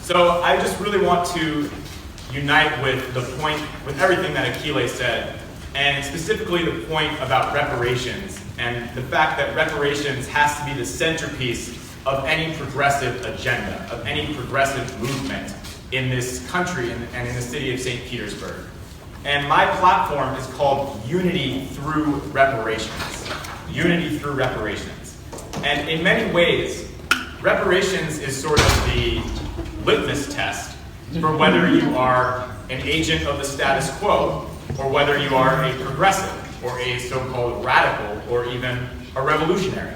So I just really want to unite with the point, with everything that Achille said, and specifically the point about reparations and the fact that reparations has to be the centerpiece of any progressive agenda, of any progressive movement in this country and in the city of St. Petersburg. And my platform is called Unity Through Reparations. Unity Through Reparations. And in many ways, reparations is sort of the litmus test for whether you are an agent of the status quo or whether you are a progressive or a so-called radical or even a revolutionary.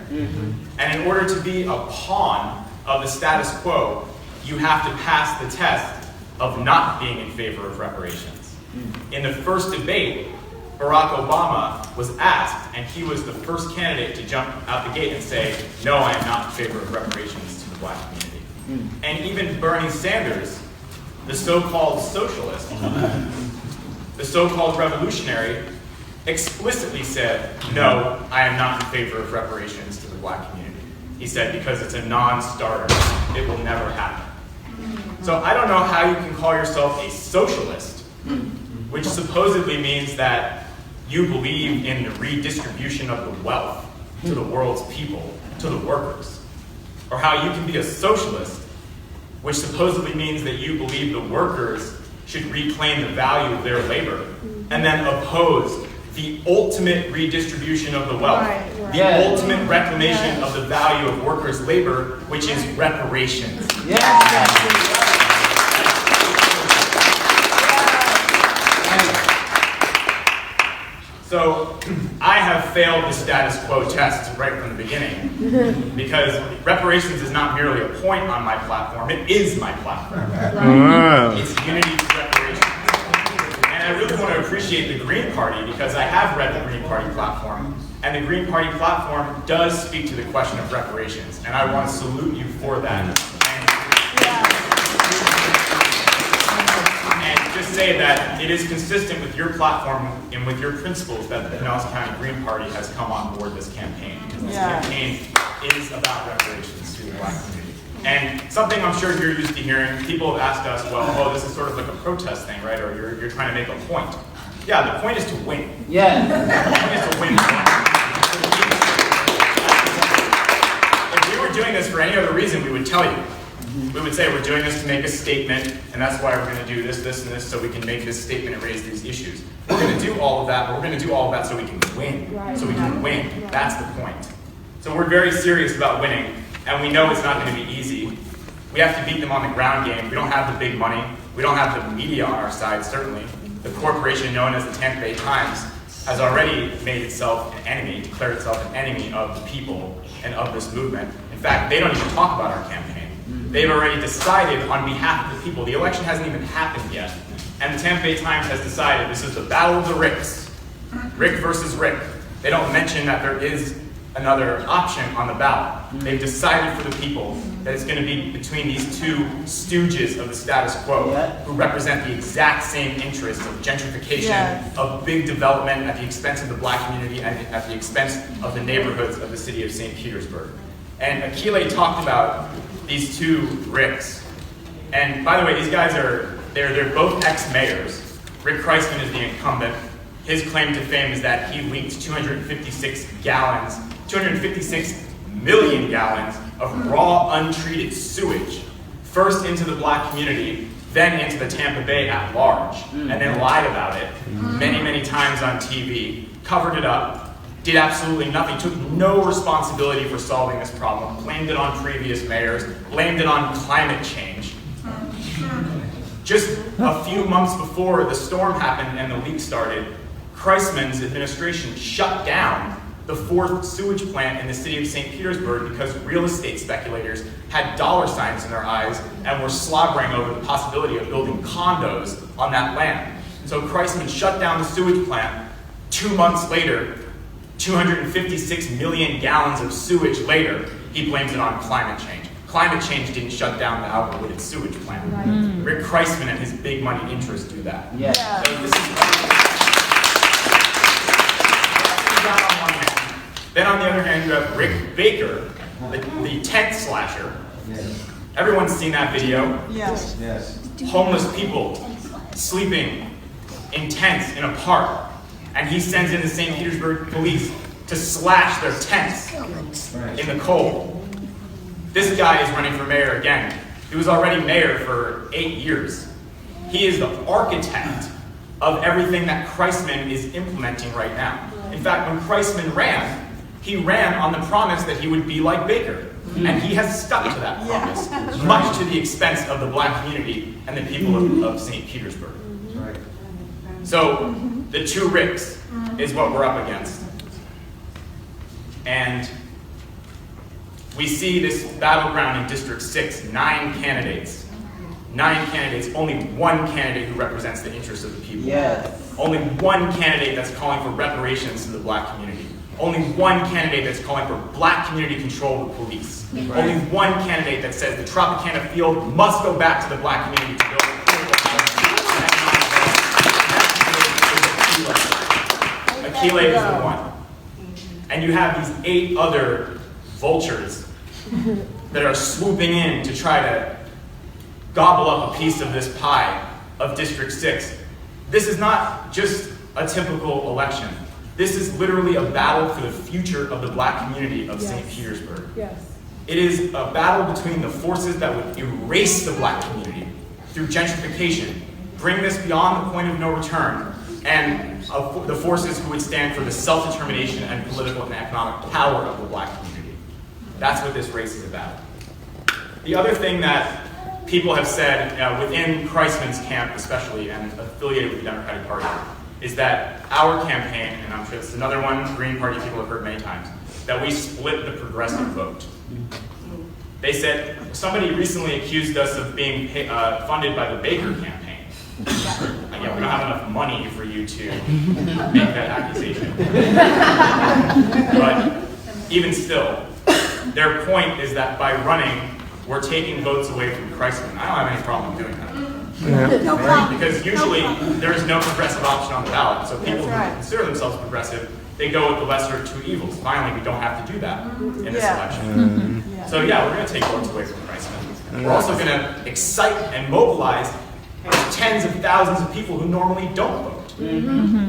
And in order to be a pawn of the status quo, you have to pass the test of not being in favor of reparations. In the first debate, Barack Obama was asked, and he was the first candidate to jump out the gate and say, no, I am not in favor of reparations to the black community. And even Bernie Sanders, the so-called socialist, the so-called revolutionary, explicitly said, no, I am not in favor of reparations to the black community. He said, because it's a non-starter, it will never happen. So I don't know how you can call yourself a socialist, which supposedly means that you believe in the redistribution of the wealth to the world's people, to the workers. Or how you can be a socialist, which supposedly means that you believe the workers should reclaim the value of their labor, and then oppose the ultimate redistribution of the wealth, the ultimate reclamation of the value of workers' labor, which is reparations. So I have failed the status quo test right from the beginning because reparations is not merely a point on my platform, it is my platform. It's unity through reparations. And I really want to appreciate the Green Party because I have read the Green Party platform, and the Green Party platform does speak to the question of reparations, and I want to salute you for that. And just say that it is consistent with your platform and with your principles that the Pinellas County Green Party has come on board this campaign. Because this campaign is about reparations to the black community. And something I'm sure you're used to hearing, people have asked us, well, oh, this is sort of like a protest thing, right? Or you're trying to make a point. Yeah, the point is to win. The point is to win. If we were doing this for any other reason, we would tell you. We would say we're doing this to make a statement, and that's why we're going to do this, this, and this, so we can make this statement and raise these issues. We're going to do all of that, but we're going to do all of that so we can win. So we can win. That's the point. So we're very serious about winning, and we know it's not going to be easy. We have to beat them on the ground game. We don't have the big money. We don't have the media on our side, certainly. The corporation known as the Tampa Bay Times has already made itself an enemy, declared itself an enemy of the people and of this movement. In fact, they don't even talk about our campaign. They've already decided on behalf of the people. The election hasn't even happened yet. And the Tampa Bay Times has decided this is the battle of the Ricks. Rick versus Rick. They don't mention that there is another option on the ballot. They've decided for the people that it's going to be between these two stooges of the status quo who represent the exact same interests of gentrification, of big development at the expense of the black community and at the expense of the neighborhoods of the city of St. Petersburg. And Achille talked about these two Ricks. And by the way, these guys they're both ex-mayors. Rick Kreisman is the incumbent. His claim to fame is that he leaked 256 million gallons of raw, untreated sewage, first into the black community, then into the Tampa Bay at large, and then lied about it many, many times on TV, covered it up, did absolutely nothing, took no responsibility for solving this problem, blamed it on previous mayors, blamed it on climate change. Just a few months before the storm happened and the leak started, Kreisman's administration shut down the fourth sewage plant in the city of St. Petersburg because real estate speculators had dollar signs in their eyes and were slobbering over the possibility of building condos on that land. So Kreisman shut down the sewage plant. 2 months later, 256 million gallons of sewage later, he blames it on climate change. Climate change didn't shut down the outmoded sewage plant. Rick Kreisman and his big money interests do that. So this is on one hand. Then on the other hand, you have Rick Baker, the tent slasher, Everyone's seen that video. Yes. Yes. Homeless people sleeping in tents in a park. And he sends in the St. Petersburg police to slash their tents in the cold. This guy is running for mayor again. He was already mayor for 8 years. He is the architect of everything that Kreisman is implementing right now. In fact, when Kreisman ran, he ran on the promise that he would be like Baker. And he has stuck to that promise, much to the expense of the black community and the people of St. Petersburg. Right. So, the two Ricks is what we're up against. And we see this battleground in District 6, 9 candidates. 9 candidates, only one candidate who represents the interests of the people. Yes. Only one candidate that's calling for reparations to the black community. Only one candidate that's calling for black community control of the police. Right. Only one candidate that says the Tropicana field must go back to the black community to build Akile is the one. And you have these 8 other vultures that are swooping in to try to gobble up a piece of this pie of District 6. This is not just a typical election. This is literally a battle for the future of the black community of St. Petersburg. Yes. It is a battle between the forces that would erase the black community through gentrification, bring this beyond the point of no return, and the forces who would stand for the self-determination and political and economic power of the black community. That's what this race is about. The other thing that people have said within Kreisman's camp especially, and affiliated with the Democratic Party, is that our campaign, and I'm sure this is another one Green Party people have heard many times, that we split the progressive vote. They said, somebody recently accused us of being funded by the Baker campaign. Yeah, we don't have enough money for you to make that accusation. But even still, their point is that by running, we're taking votes away from Kreisman. I don't have any problem doing that. No problem. Because usually there is no progressive option on the ballot. So people who consider themselves progressive, they go with the lesser of two evils. Finally, we don't have to do that in this election. So yeah, we're going to take votes away from Kreisman. We're also going to excite and mobilize tens of thousands of people who normally don't vote,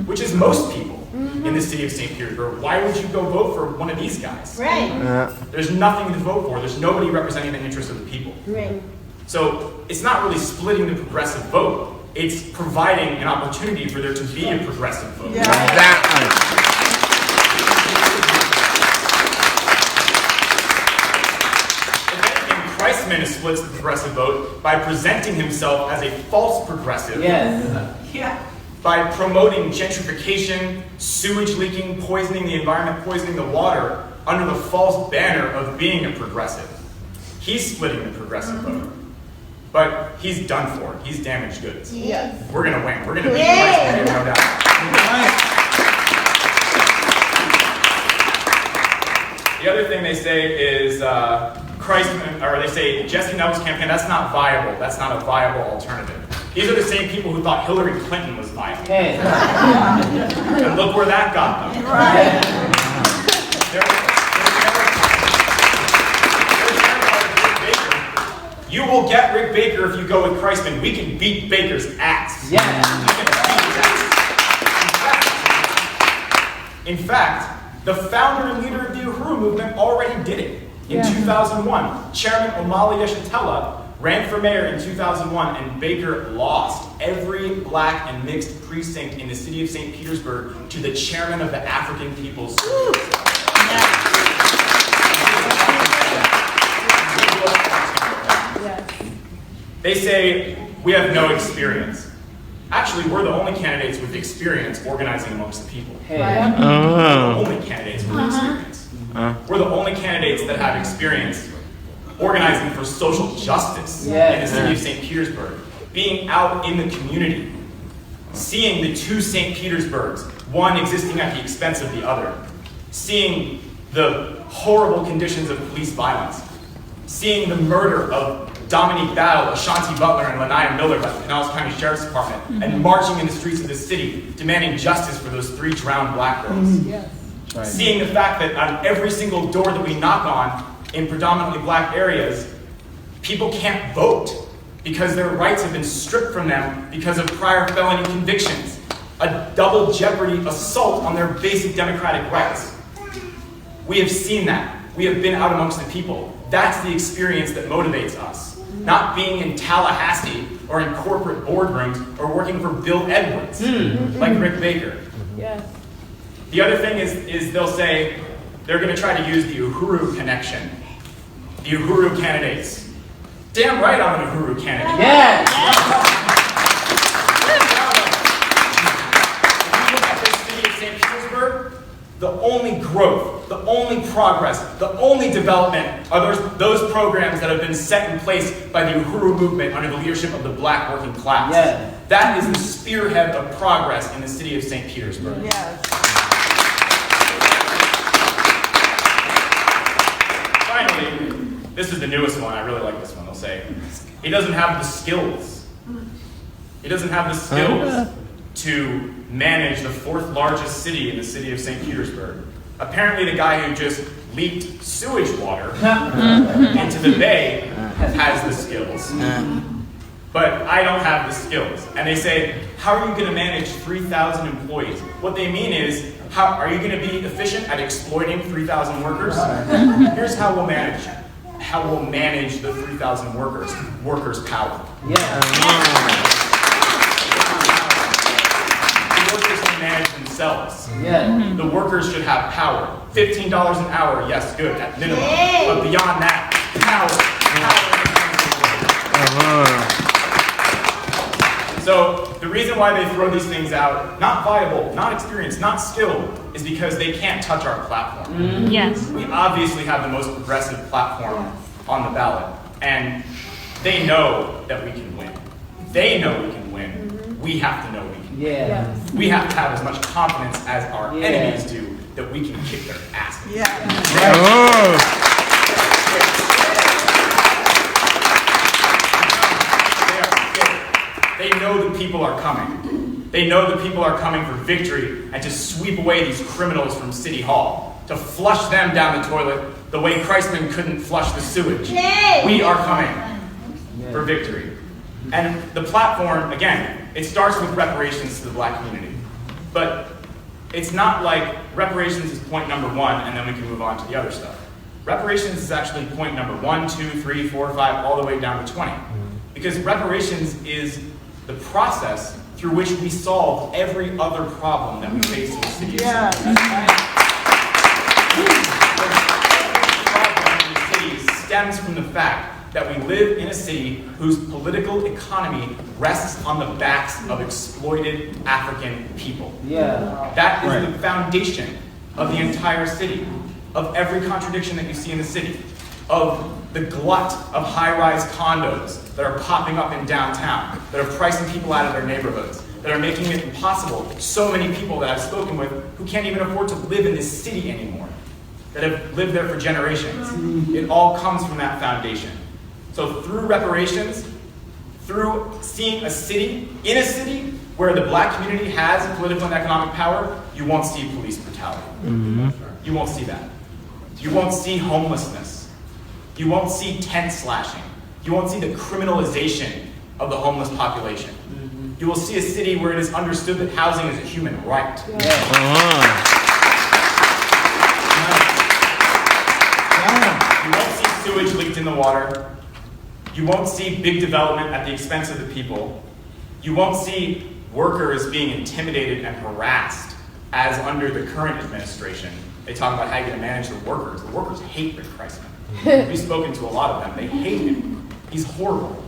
which is most people in the city of St. Petersburg. Why would you go vote for one of these guys? Right. There's nothing to vote for. There's nobody representing the interests of the people. Right. So it's not really splitting the progressive vote. It's providing an opportunity for there to be a progressive vote. Yeah. Exactly. Kreisman splits the progressive vote by presenting himself as a false progressive. Yes. By promoting gentrification, sewage leaking, poisoning the environment, poisoning the water, under the false banner of being a progressive. He's splitting the progressive vote. But he's done for. He's damaged goods. Yes. We're going to win. We're going to beat Kreisman, no doubt. The other thing they say is Kreisman, or they say Jesse Nevel's campaign, that's not viable. That's not a viable alternative. These are the same people who thought Hillary Clinton was viable. Hey. And look where that got them. You will get Rick Baker if you go with Kreisman. We can beat Baker's ass. Yeah. We can beat his ass. In fact, the founder and leader of the Uhuru movement already did it in 2001. Chairman Omali Yeshitela ran for mayor in 2001, and Baker lost every black and mixed precinct in the city of St. Petersburg to the chairman of the African People's They say we have no experience. Actually, we're the only candidates with experience organizing amongst the people. Hey. We're the only candidates with experience. We're the only candidates that have experience organizing for social justice in the city of St. Petersburg, being out in the community, seeing the two St. Petersburgs, one existing at the expense of the other, seeing the horrible conditions of police violence, seeing the murder of Dominique Battle, Ashanti Butler, and Lanaya Miller by the Pinellas County Sheriff's Department, and marching in the streets of the city, demanding justice for those 3 drowned black girls. Right. Seeing the fact that on every single door that we knock on in predominantly black areas, People can't vote because their rights have been stripped from them because of prior felony convictions. A double jeopardy assault on their basic democratic rights. We have seen that. We have been out amongst the people. That's the experience that motivates us. Not being in Tallahassee or in corporate boardrooms or working for Bill Edwards, like Rick Baker. Yes. The other thing is they'll say they're going to try to use the Uhuru connection. The Uhuru candidates. Damn right I'm an Uhuru candidate. Yes. If you look at this city of St. Petersburg, the only growth, the only progress, the only development are those programs that have been set in place by the Uhuru movement under the leadership of the black working class. Yes. That is the spearhead of progress in the city of St. Petersburg. Yes. Finally, this is the newest one. I really like this one. They'll say, he doesn't have the skills. He doesn't have the skills to manage the fourth largest city in the city of St. Petersburg. Apparently the guy who just leaked sewage water into the bay has the skills. But I don't have the skills. And they say, how are you going to manage 3,000 employees? What they mean is, how are you going to be efficient at exploiting 3,000 workers? Here's how we'll manage it. How we'll manage the 3,000 workers' power. The workers can manage themselves. The workers should have power. $15 an hour, yes, good, at minimum. But beyond that, power. So the reason why they throw these things out, not viable, not experienced, not skilled, is because they can't touch our platform. Yes. We obviously have the most progressive platform on the ballot, and they know that we can win. They know we can win. We have to know we can win. Yes. We have to have as much confidence as our enemies do that we can kick their asses. They know the people are coming. They know the people are coming for victory and to sweep away these criminals from City Hall, to flush them down the toilet the way Christman couldn't flush the sewage. We are coming for victory. And the platform, again, it starts with reparations to the black community. But it's not like reparations is point number one and then we can move on to the other stuff. Reparations is actually point number 1, 2, 3, 4, 5, all the way down to 20. Because reparations is the process through which we solve every other problem that we face in the city of St. Petersburg. Stems from the fact that we live in a city whose political economy rests on the backs of exploited African people. That is the foundation of the entire city, of every contradiction that you see in the city, of the glut of high-rise condos that are popping up in downtown, that are pricing people out of their neighborhoods, that are making it impossible. So many people that I've spoken with who can't even afford to live in this city anymore, that have lived there for generations. It all comes from that foundation. So through reparations, through seeing a city, in a city where the black community has political and economic power, you won't see police brutality. You won't see that. You won't see homelessness. You won't see tent slashing. You won't see the criminalization of the homeless population. You will see a city where it is understood that housing is a human right. You won't see sewage leaked in the water. You won't see big development at the expense of the people. You won't see workers being intimidated and harassed as under the current administration. They talk about how you're going to manage the workers. The workers hate Rick Christman. We've spoken to a lot of them. They hate him. He's horrible.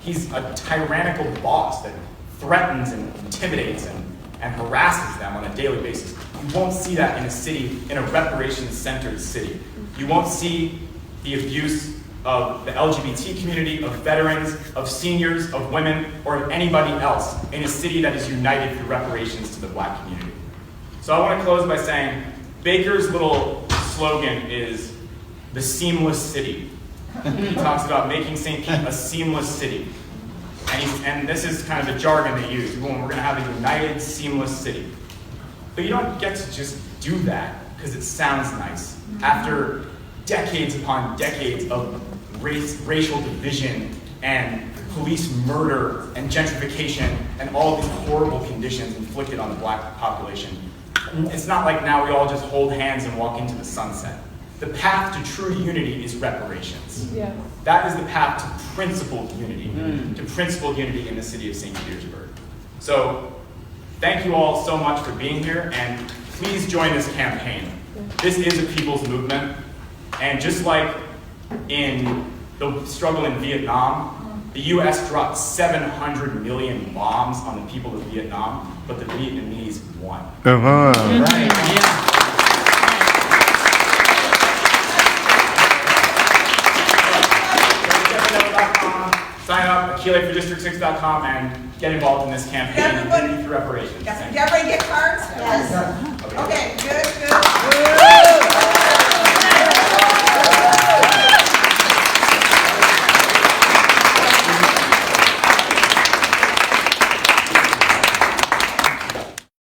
He's a tyrannical boss that threatens and intimidates and harasses them on a daily basis. You won't see that in a city, in a reparations-centered city. You won't see the abuse of the LGBT community, of veterans, of seniors, of women, or of anybody else in a city that is united through reparations to the black community. So I want to close by saying, Baker's little slogan is the seamless city. He talks about making St. Pete a seamless city. And this is kind of the jargon they use. We're going to have a united, seamless city. But you don't get to just do that because it sounds nice. After decades upon decades of racial division and police murder and gentrification and all of these horrible conditions inflicted on the black population. It's not like now we all just hold hands and walk into the sunset. The path to true unity is reparations. Yeah. That is the path to principled unity, to principled unity in the city of St. Petersburg. So thank you all so much for being here, and please join this campaign. This is a people's movement, and just like in the struggle in Vietnam, the US dropped 700 million bombs on the people of Vietnam, but the Vietnamese won. Right. Yeah. Sign up at KeylightForDistrict6.com and get involved in this campaign and unity through reparations. Yes. Did everybody get cards? Yes. Okay, good, good.